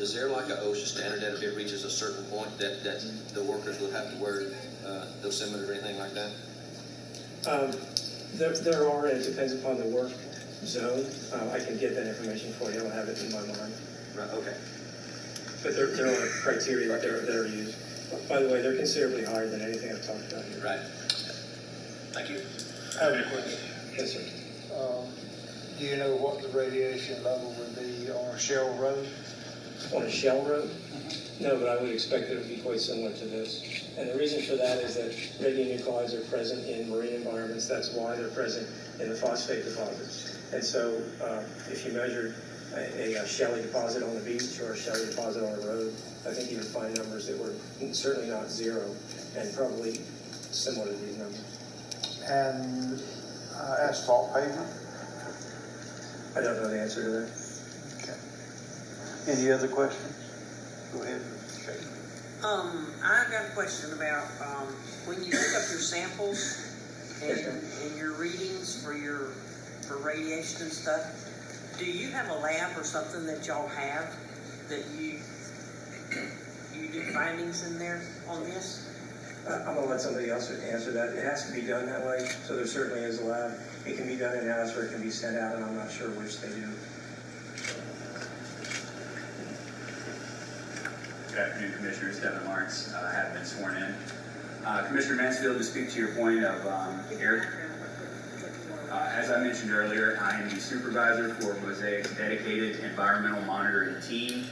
is there like a OSHA standard that if it reaches a certain point that the workers would have to wear dosimeters or anything like that? There are, and it depends upon the work zone. I can get that information for you. I don't have it in my mind. Right, okay. But there are criteria that are used. By the way, they're considerably higher than anything I've talked about here. Right. Thank you. I have a question. Yes, sir. Do you know what the radiation level would be on a shell road? On a shell road? No, but I would expect that it would be quite similar to this. And the reason for that is that radionuclides are present in marine environments. That's why they're present in the phosphate deposits. And so if you measured a shelly deposit on the beach or a shelly deposit on a road, I think you would find numbers that were certainly not zero and probably similar to these numbers. And asphalt pavement? I don't know the answer to that. Okay. Any other questions? Go ahead. Okay. I got a question about when you pick up your samples and your readings for radiation and stuff. Do you have a lab or something that y'all have that you do findings in there on this? I'm going to let somebody else answer that. It has to be done that way, so there certainly is a lab. It can be done in-house or it can be sent out, and I'm not sure which they do. Good afternoon, Commissioners. Devin Lawrence have been sworn in. Commissioner Mansfield, to speak to your point of air. As I mentioned earlier, I am the supervisor for Mosaic's dedicated environmental monitoring team.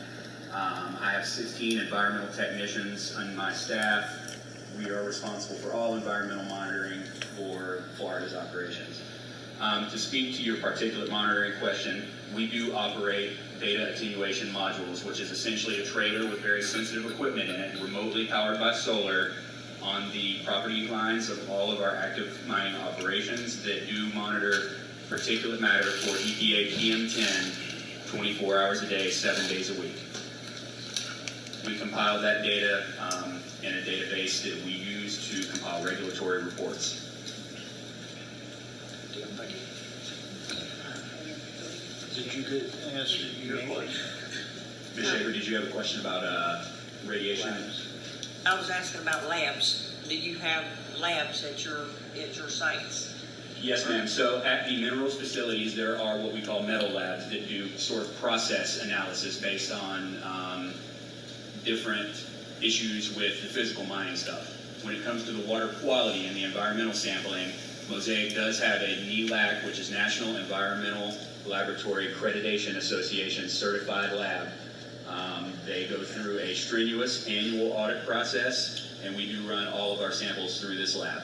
I have 16 environmental technicians on my staff. We are responsible for all environmental monitoring for Florida's operations. To speak to your particulate monitoring question, we do operate data attenuation modules, which is essentially a trailer with very sensitive equipment in it, remotely powered by solar on the property lines of all of our active mining operations that do monitor particulate matter for EPA PM10 24 hours a day, 7 days a week. We compile that data in a database that we use to compile regulatory reports. Thank you. Did you get answer your question? Ms. Shaver, did you have a question about radiation? I was asking about labs. Do you have labs at your sites? Yes, ma'am. So at the minerals facilities, there are what we call metal labs that do sort of process analysis based on different issues with the physical mining stuff. When it comes to the water quality and the environmental sampling, Mosaic does have a NELAC, which is National Environmental Laboratory Accreditation Association certified lab. They go through a strenuous annual audit process, and we do run all of our samples through this lab.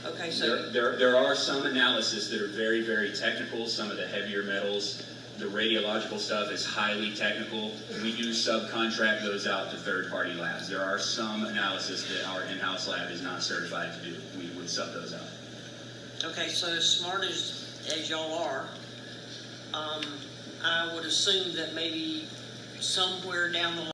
Okay, so there are some analysis that are very, very technical. Some of the heavier metals, the radiological stuff is highly technical. We do subcontract those out to third-party labs. There are some analysis that our in-house lab is not certified to do. We would sub those out. okay, so as smart as y'all are, I would assume that maybe somewhere down the line